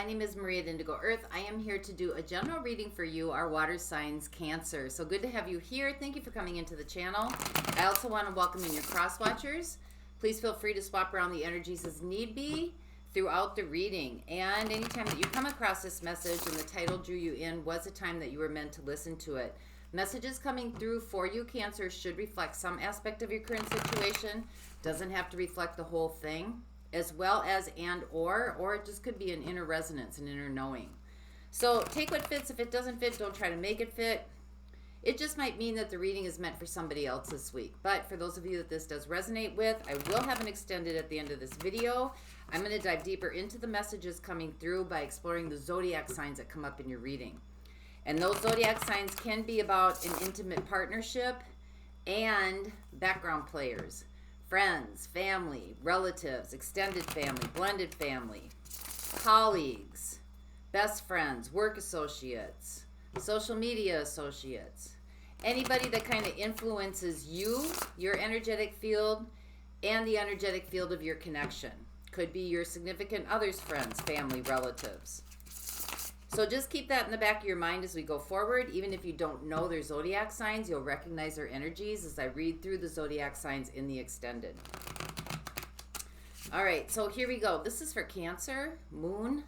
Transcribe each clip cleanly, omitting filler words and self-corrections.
name is Marie at Indigo Earth. I am here to do a general reading for you, our water signs, Cancer. So good to have you here. Thank you for coming into the channel. I also want to welcome in your cross watchers. Please feel free to swap around the energies as need be throughout the reading. And anytime that you come across this message and the title drew you in was a time that you were meant to listen to it. Messages coming through for you, Cancer, should reflect some aspect of your current situation. Doesn't have to reflect the whole thing, as well as or it just could be an inner resonance, an inner knowing. So take what fits. If it doesn't fit, don't try to make it fit. It just might mean that the reading is meant for somebody else this week. But for those of you that this does resonate with, I will have an extended at the end of this video. I'm going to dive deeper into the messages coming through by exploring the zodiac signs that come up in your reading. And those zodiac signs can be about an intimate partnership and background players. Friends, family, relatives, extended family, blended family, colleagues, best friends, work associates, social media associates, anybody that kind of influences you, your energetic field, and the energetic field of your connection. Could be your significant other's friends, family, relatives. So just keep that in the back of your mind as we go forward. Even if you don't know their zodiac signs, you'll recognize their energies as I read through the zodiac signs in the extended. All right, so here we go. This is for Cancer, Moon,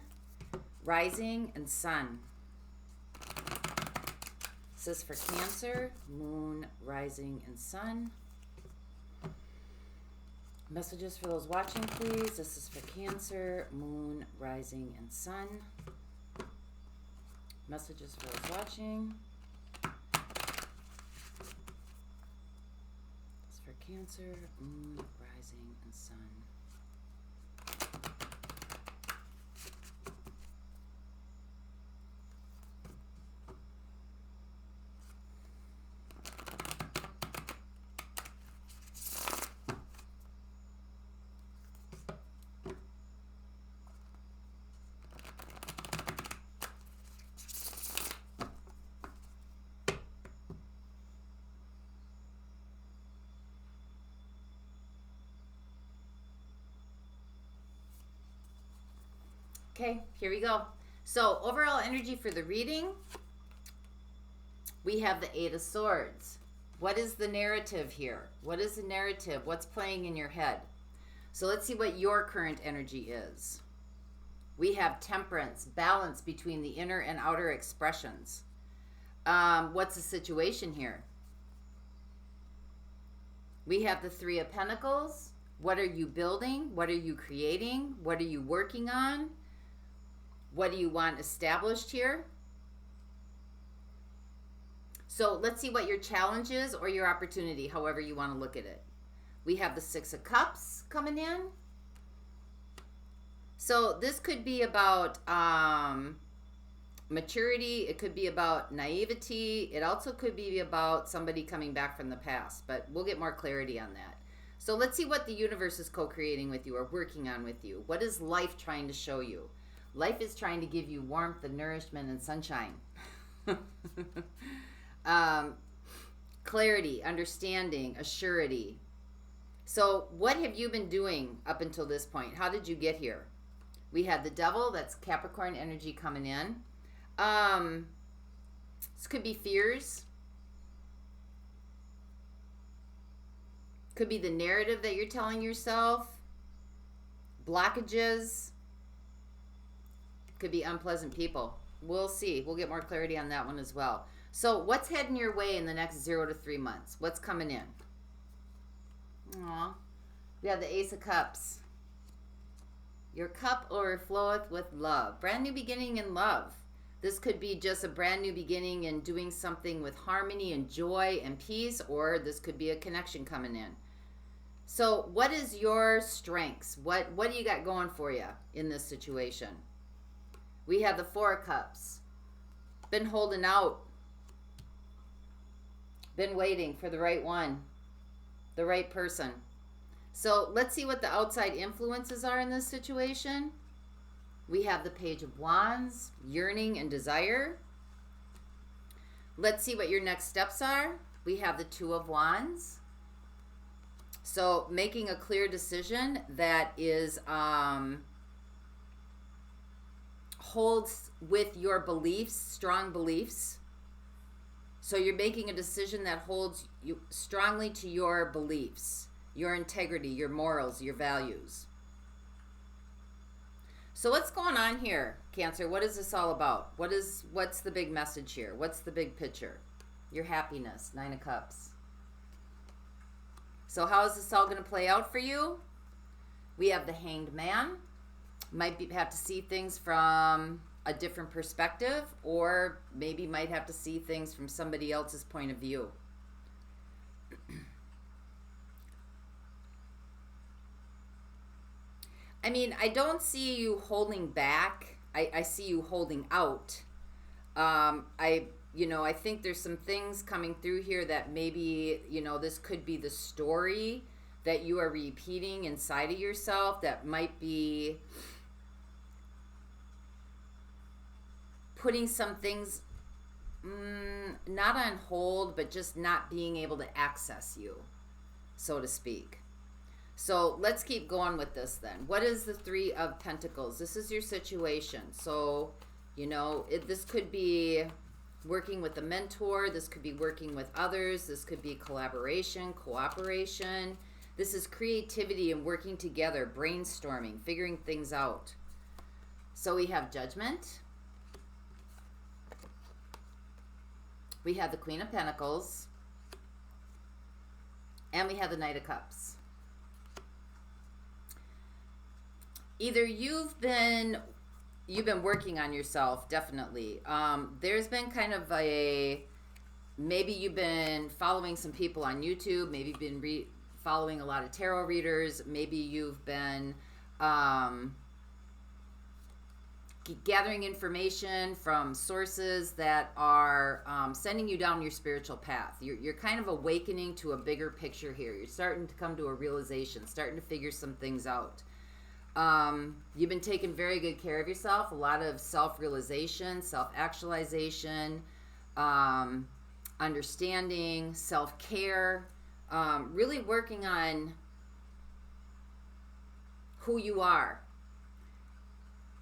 Rising, and Sun. This is for Cancer, Moon, Rising, and Sun. Messages for those watching, please. This is for Cancer, Moon, Rising, and Sun. Messages for those watching. It's for Cancer, Moon, Rising, and Sun. Okay, here we go. So overall energy for the reading, we have the Eight of Swords. What is the narrative here? What is the narrative? What's playing in your head? So let's see what your current energy is. We have Temperance, balance between the inner and outer expressions. What's the situation here? We have the Three of Pentacles. What are you building? What are you creating? What are you working on? What do you want established here? So let's see what your challenge is or your opportunity, however you want to look at it. We have the Six of Cups coming in. So this could be about maturity. It could be about naivety. It also could be about somebody coming back from the past, but we'll get more clarity on that. So let's see what the universe is co-creating with you or working on with you. What is life trying to show you? Life is trying to give you warmth and nourishment and sunshine. Clarity, understanding, assurity. So what have you been doing up until this point? How did you get here? We had the Devil, that's Capricorn energy coming in. This could be fears. Could be the narrative that you're telling yourself. Blockages. Could be unpleasant people. We'll see. We'll get more clarity on that one as well. So what's heading your way in the next 0 to 3 months? What's coming in? Aw. We have the Ace of Cups. Your cup overfloweth with love. Brand new beginning in love. This could be just a brand new beginning in doing something with harmony and joy and peace, or this could be a connection coming in. So what is your strengths? What do you got going for you in this situation? We have the Four of Cups. Been holding out. Been waiting for the right one. The right person. So let's see what the outside influences are in this situation. We have the Page of Wands, yearning and desire. Let's see what your next steps are. We have the Two of Wands. So making a clear decision that is holds with your beliefs, strong beliefs. So you're making a decision that holds you strongly to your beliefs, your integrity, your morals, your values. So what's going on here, Cancer? What is this all about? What's the big message here? What's the big picture? Your happiness, Nine of Cups. So how is this all going to play out for you? We have the Hanged Man. Have to see things from a different perspective, or maybe might have to see things from somebody else's point of view. I mean, I don't see you holding back. I see you holding out. I think there's some things coming through here that maybe, this could be the story that you are repeating inside of yourself that might be putting some things not on hold, but just not being able to access you, so to speak. So let's keep going with this then. What is the Three of Pentacles? This is your situation. So, this could be working with a mentor. This could be working with others. This could be collaboration, cooperation. This is creativity and working together, brainstorming, figuring things out. So we have Judgment. We have the Queen of Pentacles. And we have the Knight of Cups. Either you've been working on yourself, definitely. There's been kind of maybe you've been following some people on YouTube, maybe you've been following a lot of tarot readers, maybe you've been gathering information from sources that are sending you down your spiritual path. You're kind of awakening to a bigger picture here. You're starting to come to a realization, starting to figure some things out. You've been taking very good care of yourself, a lot of self-realization, self-actualization, understanding, self-care, really working on who you are.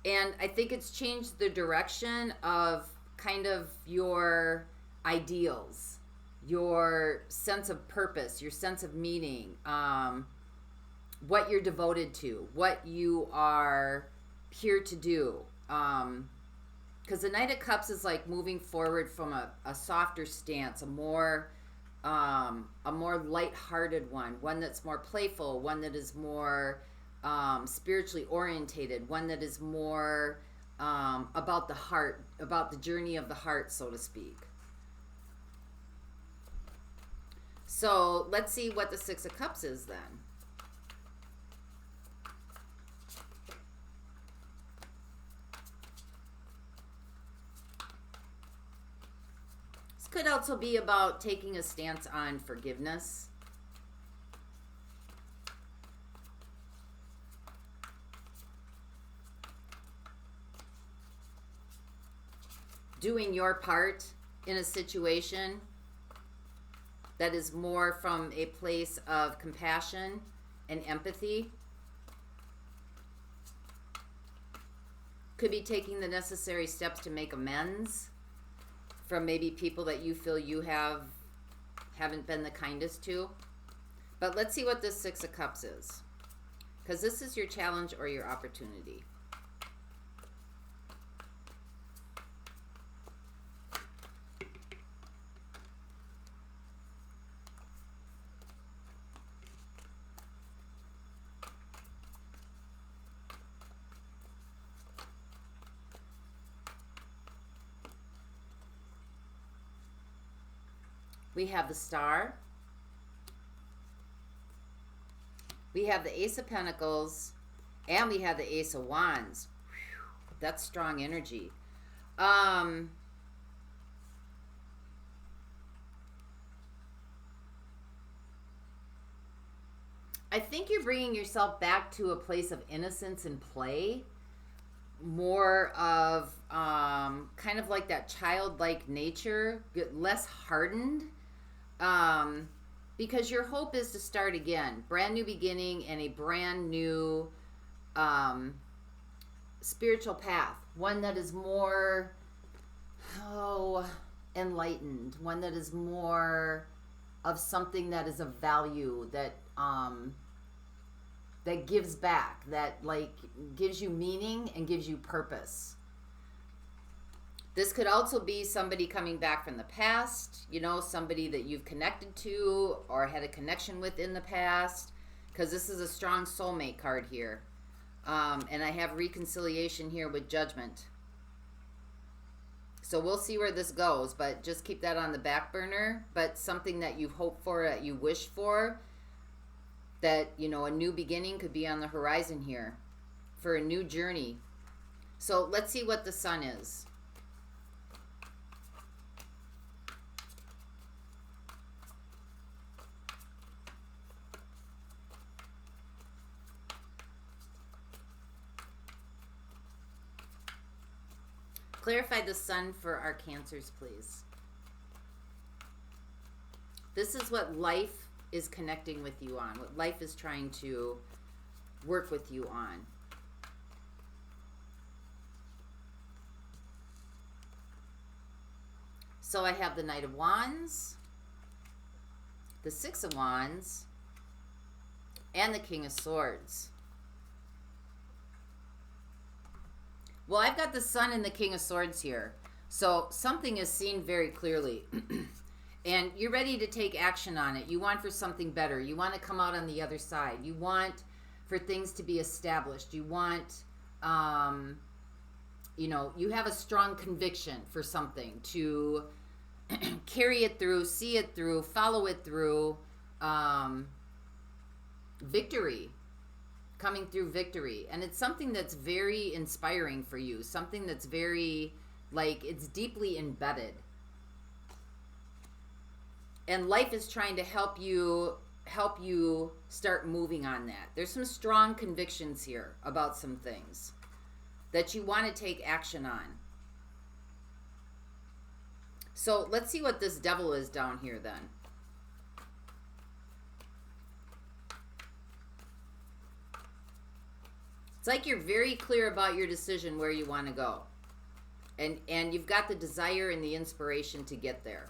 And I think it's changed the direction of kind of your ideals, your sense of purpose, your sense of meaning, what you're devoted to, what you are here to do. Because the Knight of Cups is like moving forward from a softer stance, a more lighthearted one that's more playful, one that is more spiritually orientated, one that is more about the heart, about the journey of the heart, so to speak. So let's see what the Six of Cups is then. Could also be about taking a stance on forgiveness. Doing your part in a situation that is more from a place of compassion and empathy. Could be taking the necessary steps to make amends from maybe people that you feel you haven't been the kindest to. But let's see what this Six of Cups is, because this is your challenge or your opportunity. We have the Star. We have the Ace of Pentacles. And we have the Ace of Wands. Whew, that's strong energy. I think you're bringing yourself back to a place of innocence and play. More of kind of like that childlike nature, less hardened. Because your hope is to start again, brand new beginning and a brand new spiritual path, one that is more, enlightened, one that is more of something that is of value, that that gives back, that like gives you meaning and gives you purpose. This could also be somebody coming back from the past, you know, somebody that you've connected to or had a connection with in the past, because this is a strong soulmate card here. And I have reconciliation here with Judgment. So we'll see where this goes, but just keep that on the back burner. But something that you hope for, that you wish for, that, you know, a new beginning could be on the horizon here for a new journey. So let's see what the Sun is. Clarify the Sun for our Cancers, please. This is what life is connecting with you on, what life is trying to work with you on. So I have the Knight of Wands, the Six of Wands, and the King of Swords. Well, I've got the Sun and the King of Swords here. So something is seen very clearly. And you're ready to take action on it. You want for something better. You want to come out on the other side. You want for things to be established. You want, you know, you have a strong conviction for something to carry it through, see it through, follow it through. Victory. Coming through victory. And it's something that's very inspiring for you. Something that's very, like, it's deeply embedded. And life is trying to help you start moving on that. There's some strong convictions here about some things that you want to take action on. So let's see what this Devil is down here then. It's like you're very clear about your decision where you want to go. And you've got the desire and the inspiration to get there.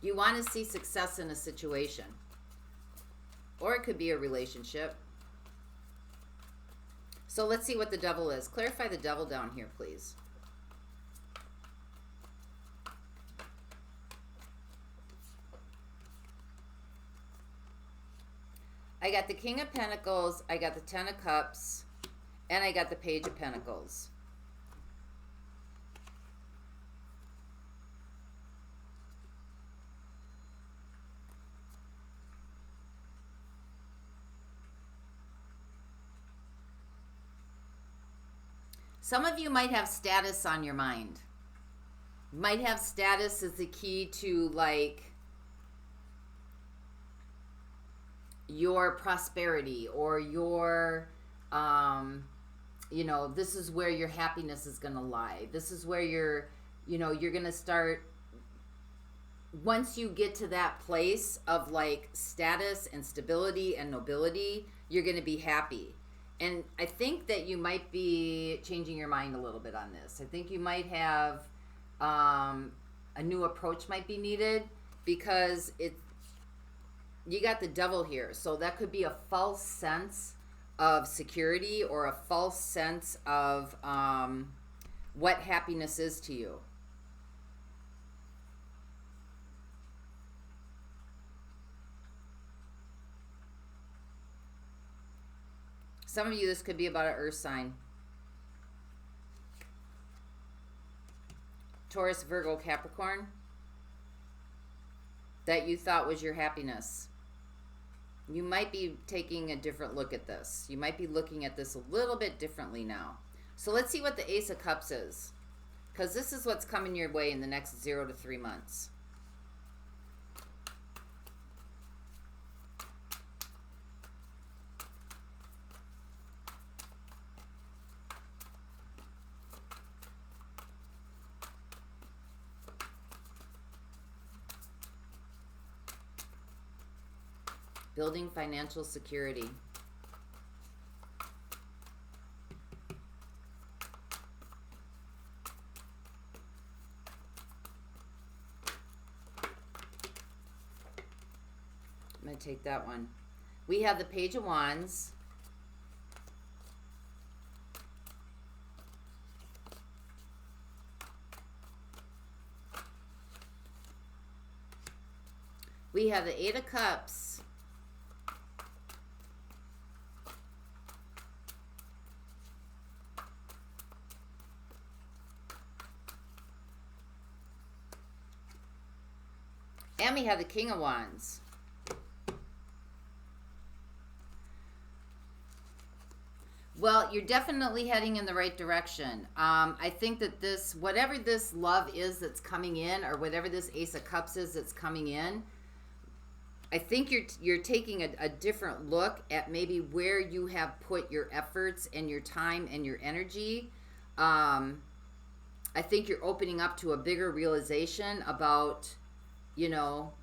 You want to see success in a situation. Or it could be a relationship. So let's see what the Devil is. Clarify the Devil down here, please. I got the King of Pentacles, I got the Ten of Cups, and I got the Page of Pentacles. Some of you might have status on your mind. You might have status as the key to, like, your prosperity or your, you know, this is where your happiness is going to lie. This is where you're, you know, you're going to start, once you get to that place of, like, status and stability and nobility, you're going to be happy. And I think that you might be changing your mind a little bit on this. I think you might have a new approach might be needed, because you got the Devil here. So that could be a false sense of security or a false sense of what happiness is to you. Some of you, this could be about an earth sign. Taurus, Virgo, Capricorn. That you thought was your happiness. You might be taking a different look at this. You might be looking at this a little bit differently now. So let's see what the Ace of Cups is. Because this is what's coming your way in the next 0 to 3 months. Building financial security. I'm going to take that one. We have the Page of Wands. We have the Eight of Cups. And we have the King of Wands. Well, you're definitely heading in the right direction. I think that this, whatever this love is that's coming in, or whatever this Ace of Cups is that's coming in, I think you're taking a different look at maybe where you have put your efforts and your time and your energy. I think you're opening up to a bigger realization about, you know,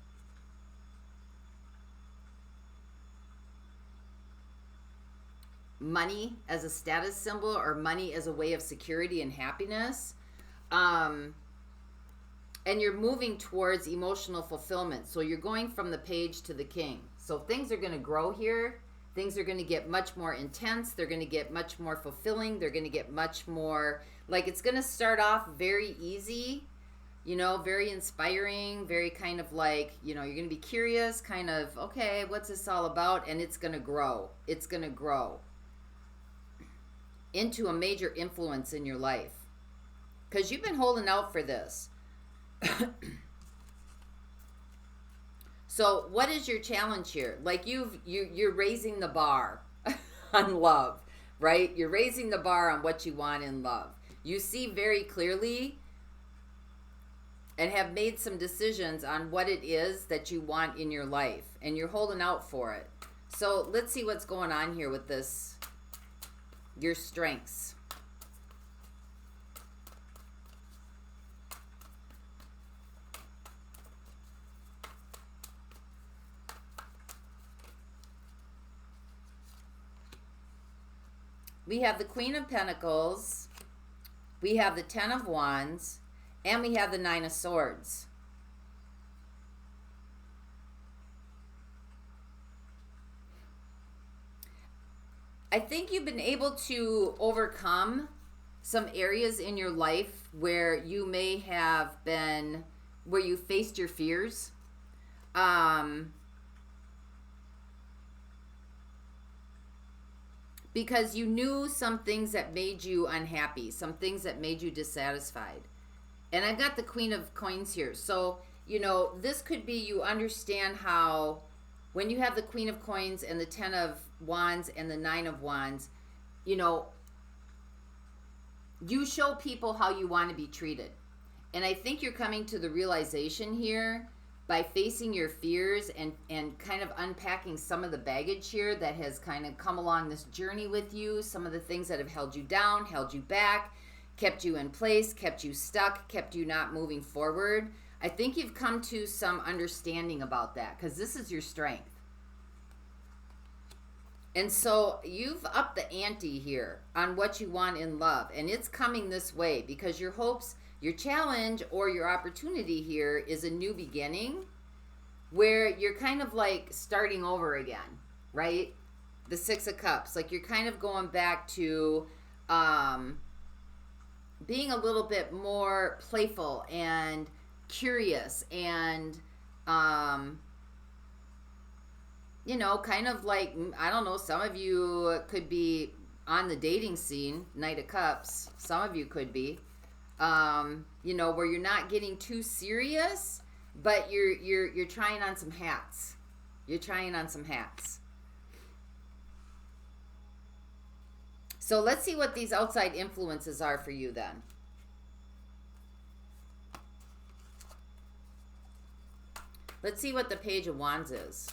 money as a status symbol, or money as a way of security and happiness. And you're moving towards emotional fulfillment. So you're going from the Page to the King. So things are going to grow here. Things are going to get much more intense. They're going to get much more fulfilling. They're going to get much more, like, it's going to start off very easy, you know, very inspiring, very kind of like, you know, you're going to be curious, kind of, okay, what's this all about? And it's going to grow. It's going to grow into a major influence in your life. Because you've been holding out for this. So what is your challenge here? Like, you're raising the bar on love, right? You're raising the bar on what you want in love. You see very clearly and have made some decisions on what it is that you want in your life, and you're holding out for it. So let's see what's going on here with this, your strengths. We have the Queen of Pentacles, we have the Ten of Wands, and we have the Nine of Swords. I think you've been able to overcome some areas in your life where you may have been, where you faced your fears. Because you knew some things that made you unhappy, some things that made you dissatisfied. And I've got the Queen of Coins here. So, you know, this could be, you understand how when you have the Queen of Coins and the Ten of Wands and the Nine of Wands, you know, you show people how you want to be treated. And I think you're coming to the realization here by facing your fears and kind of unpacking some of the baggage here that has kind of come along this journey with you, some of the things that have held you down, held you back, kept you in place, kept you stuck, kept you not moving forward. I think you've come to some understanding about that, because this is your strength. And so you've upped the ante here on what you want in love, and it's coming this way because your hopes, your challenge, or your opportunity here is a new beginning where you're kind of like starting over again, right? The Six of Cups, like you're kind of going back to being a little bit more playful and curious and, you know, kind of like, I don't know, some of you could be on the dating scene, Knight of Cups. Some of you could be, you know, where you're not getting too serious, but you're trying on some hats. You're trying on some hats. So let's see what these outside influences are for you then. Let's see what the Page of Wands is.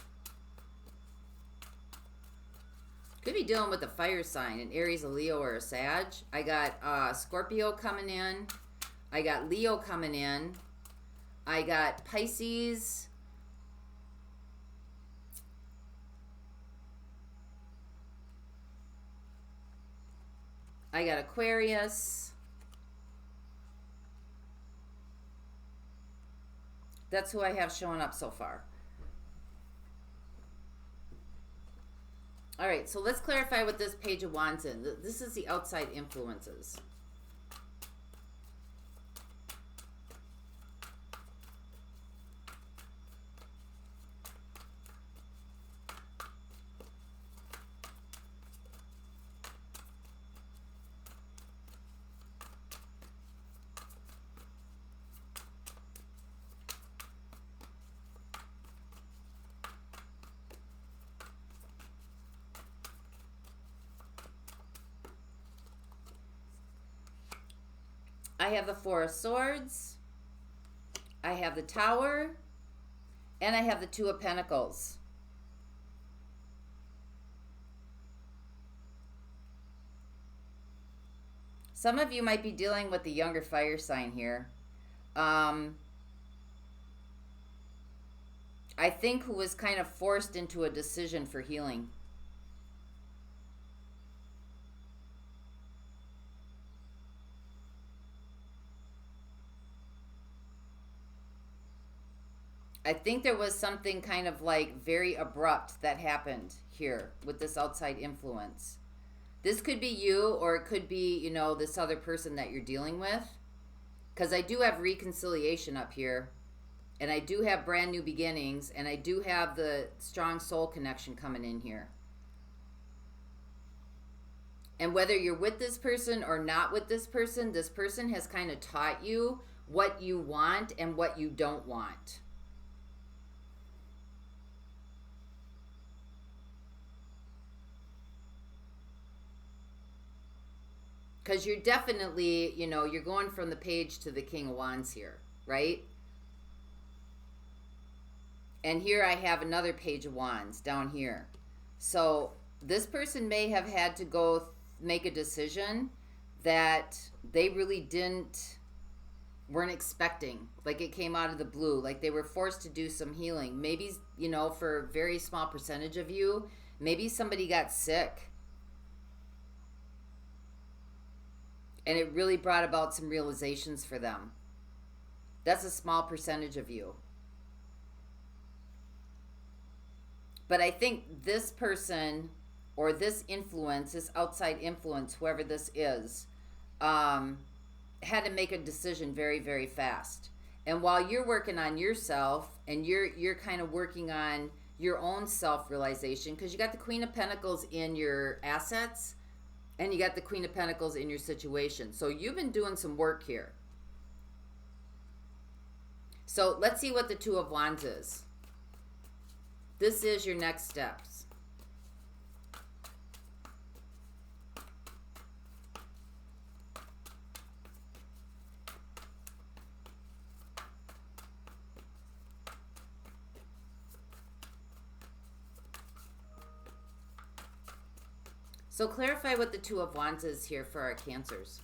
Could be dealing with a fire sign, an Aries, a Leo, or a Sag. I got Scorpio coming in. I got Leo coming in. I got Pisces. I got Aquarius. That's who I have showing up so far. All right, so let's clarify what this Page of Wands is. This is the outside influences. I have the Four of Swords, I have the Tower, and I have the Two of Pentacles. Some of you might be dealing with the younger fire sign here. I think who was kind of forced into a decision for healing. I think there was something kind of like very abrupt that happened here with this outside influence. This could be you, or it could be, you know, this other person that you're dealing with. Because I do have reconciliation up here. And I do have brand new beginnings. And I do have the strong soul connection coming in here. And whether you're with this person or not with this person has kind of taught you what you want and what you don't want. Because you're definitely, you know, you're going from the Page to the King of Wands here, right? And here I have another Page of Wands down here. So this person may have had to go make a decision that they really weren't expecting. Like it came out of the blue. Like they were forced to do some healing. Maybe, you know, for a very small percentage of you, maybe somebody got sick. And it really brought about some realizations for them. That's a small percentage of you. But I think this person or this influence, this outside influence, whoever this is, had to make a decision very, very fast. And while you're working on yourself and you're kind of working on your own self-realization, because you got the Queen of Pentacles in your assets, and you got the Queen of Pentacles in your situation. So you've been doing some work here. So let's see what the Two of Wands is. This is your next steps. So clarify what the Two of Wands is here for our Cancers.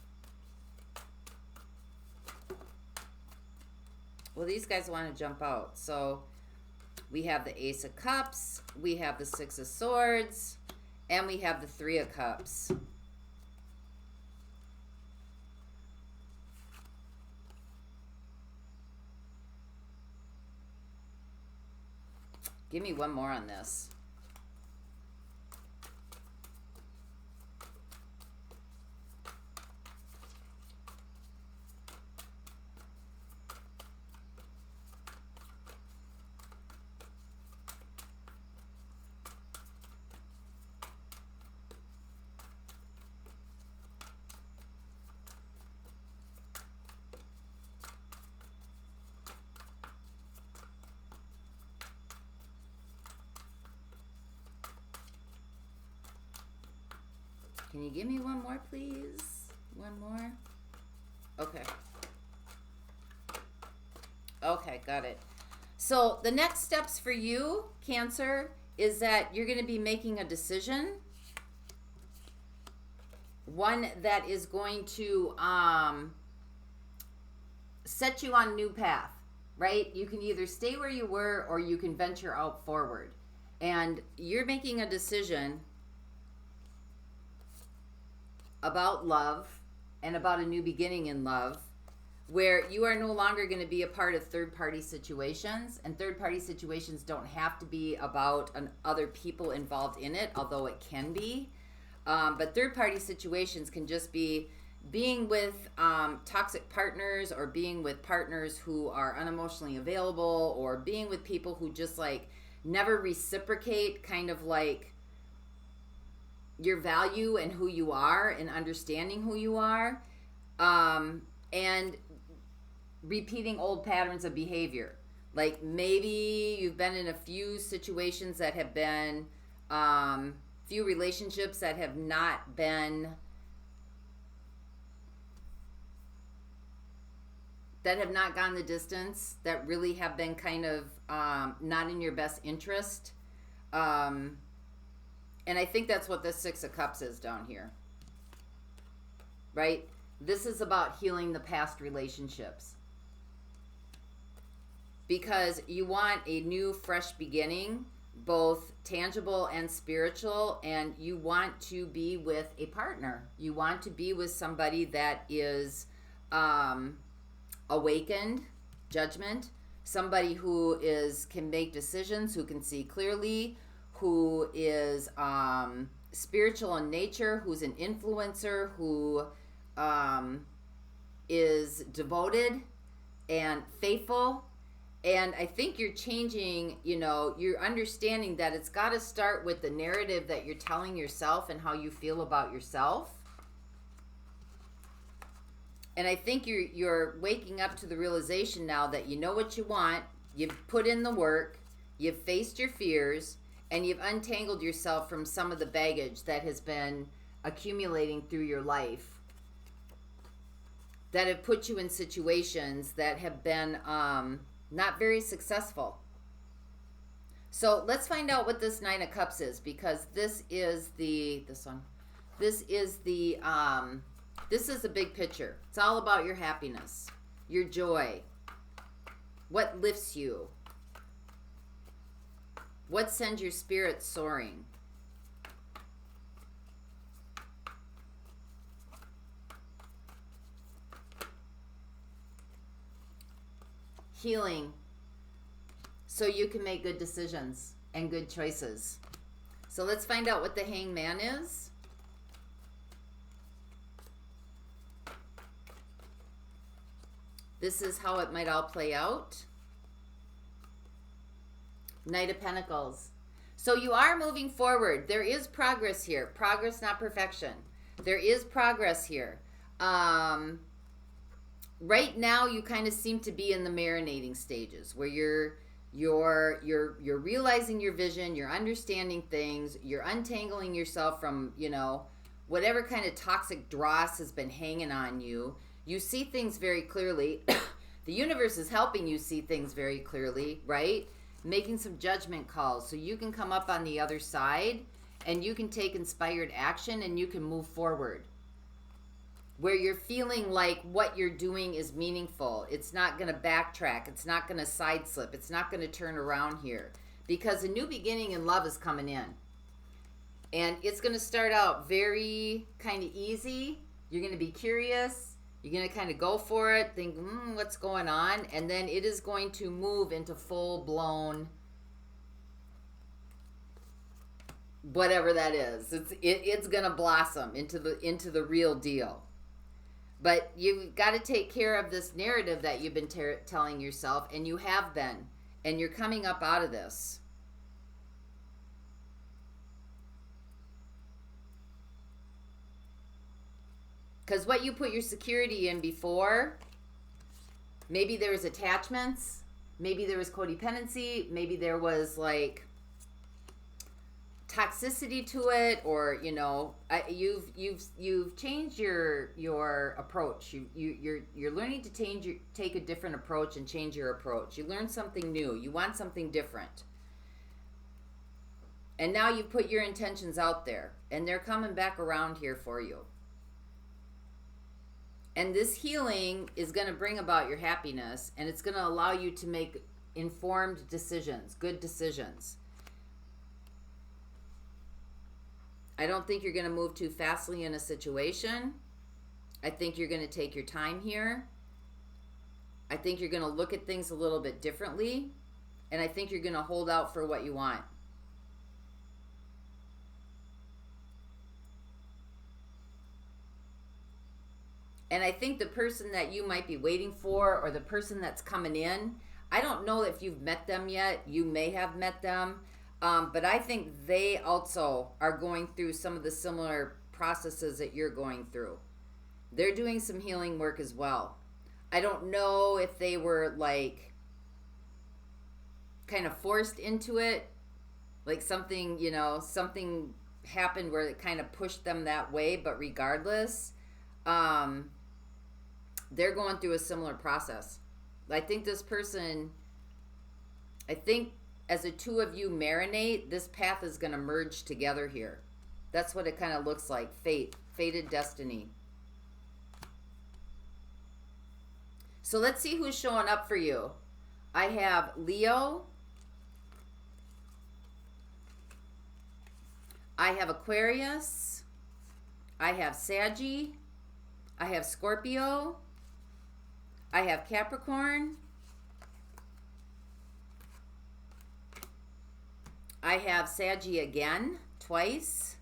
Well, these guys want to jump out. So we have the Ace of Cups, we have the Six of Swords, and we have the Three of Cups. Give me one more on this. Can you give me one more, please? One more? Okay. Okay, got it. So the next steps for you, Cancer, is that you're going to be making a decision. One that is going to set you on a new path, right? You can either stay where you were or you can venture out forward. And you're making a decision about love and about a new beginning in love, where you are no longer going to be a part of third-party situations, and third-party situations don't have to be about other people involved in it, although it can be. But third-party situations can just be being with toxic partners, or being with partners who are unemotionally available, or being with people who just like never reciprocate kind of like your value and who you are and understanding who you are, and repeating old patterns of behavior. Like maybe you've been in a few situations that have been few relationships that have not been gone the distance, that really have been kind of not in your best interest. And I think that's what this Six of Cups is down here, right? This is about healing the past relationships, because you want a new, fresh beginning, both tangible and spiritual, and you want to be with a partner. You want to be with somebody that is awakened, judgment, somebody who can make decisions, who can see clearly, who is spiritual in nature, who's an influencer, who is devoted and faithful. And I think you're changing, you're understanding that it's got to start with the narrative that you're telling yourself and how you feel about yourself. And I think you're waking up to the realization now that you know what you want, you've put in the work, you've faced your fears, and you've untangled yourself from some of the baggage that has been accumulating through your life, that have put you in situations that have been not very successful. So let's find out what this Nine of Cups is, because this is the big picture. It's all about your happiness, your joy, what lifts you, what sends your spirit soaring. Healing, so you can make good decisions and good choices. So let's find out what the Hangman is. This is how it might all play out. Knight of Pentacles. So you are moving forward. There is progress here. Progress, not perfection. There is progress here. Right now, you kind of seem to be in the marinating stages, where you're realizing your vision, you're understanding things, you're untangling yourself from, whatever kind of toxic dross has been hanging on you. You see things very clearly. The universe is helping you see things very clearly, right? Making some judgment calls so you can come up on the other side and you can take inspired action and you can move forward, where you're feeling like what you're doing is meaningful. It's not going to backtrack. It's not going to side slip. It's not going to turn around here, because a new beginning in love is coming in. And it's going to start out very kind of easy. You're going to be curious. You're going to kind of go for it, think, what's going on? And then it is going to move into full-blown whatever that is. It's going to blossom into the real deal. But you've got to take care of this narrative that you've been telling yourself, and you have been, and you're coming up out of this. Because what you put your security in before, maybe there was attachments, maybe there was codependency, maybe there was like toxicity to it, or you've changed your approach. You're learning to take a different approach and change your approach. You learn something new. You want something different, and now you put your intentions out there, and they're coming back around here for you. And this healing is going to bring about your happiness, and it's going to allow you to make informed decisions, good decisions. I don't think you're going to move too fastly in a situation. I think you're going to take your time here. I think you're going to look at things a little bit differently. And I think you're going to hold out for what you want. And I think the person that you might be waiting for, or the person that's coming in, I don't know if you've met them yet. You may have met them. But I think they also are going through some of the similar processes that you're going through. They're doing some healing work as well. I don't know if they were like kind of forced into it. Like something, you know, something happened where it kind of pushed them that way. But regardless, they're going through a similar process. I think this person, as the two of you marinate, this path is going to merge together here. That's what it kind of looks like. Fate, fated destiny. So let's see who's showing up for you. I have Leo. I have Aquarius. I have Saggy. I have Scorpio. I have Capricorn. I have Saggy again, twice.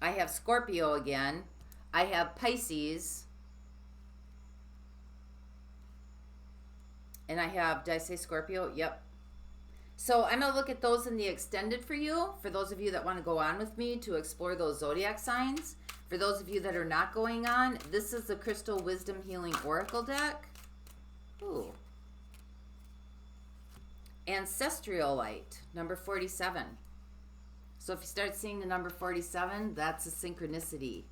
I have Scorpio again. I have Pisces. And I have, did I say Scorpio? Yep. So I'm going to look at those in the extended for you, for those of you that want to go on with me to explore those zodiac signs. For those of you that are not going on, this is the Crystal Wisdom Healing Oracle deck. Ooh. Ancestral Light, number 47. So if you start seeing the number 47, that's a synchronicity.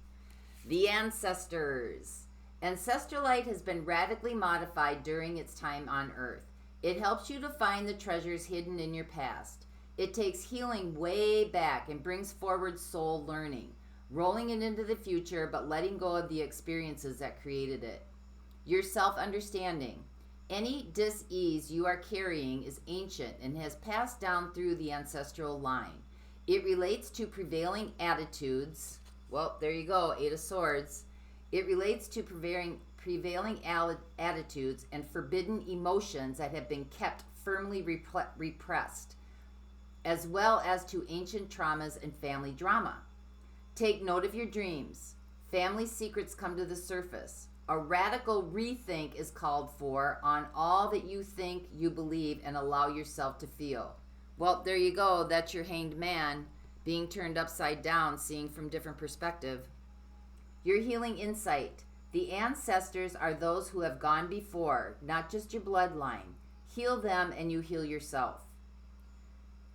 The Ancestors. Ancestral Light has been radically modified during its time on Earth. It helps you to find the treasures hidden in your past. It takes healing way back and brings forward soul learning, rolling it into the future but letting go of the experiences that created it. Your self-understanding. Any dis-ease you are carrying is ancient and has passed down through the ancestral line. It relates to prevailing attitudes. Well, there you go, Eight of Swords. It relates to prevailing attitudes and forbidden emotions that have been kept firmly repressed, as well as to ancient traumas and family drama. Take note of your dreams. Family secrets come to the surface. A radical rethink is called for on all that you think, you believe, and allow yourself to feel. Well, there you go. That's your hanged man being turned upside down, seeing from different perspective. Your healing insight. The ancestors are those who have gone before, not just your bloodline. Heal them and you heal yourself.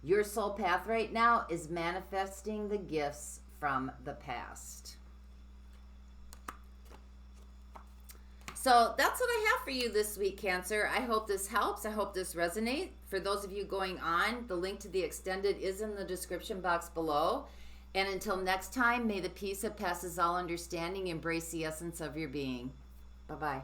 Your soul path right now is manifesting the gifts from the past. So that's what I have for you this week, Cancer. I hope this helps. I hope this resonates. For those of you going on, the link to the extended is in the description box below. And until next time, may the peace that passes all understanding embrace the essence of your being. Bye-bye.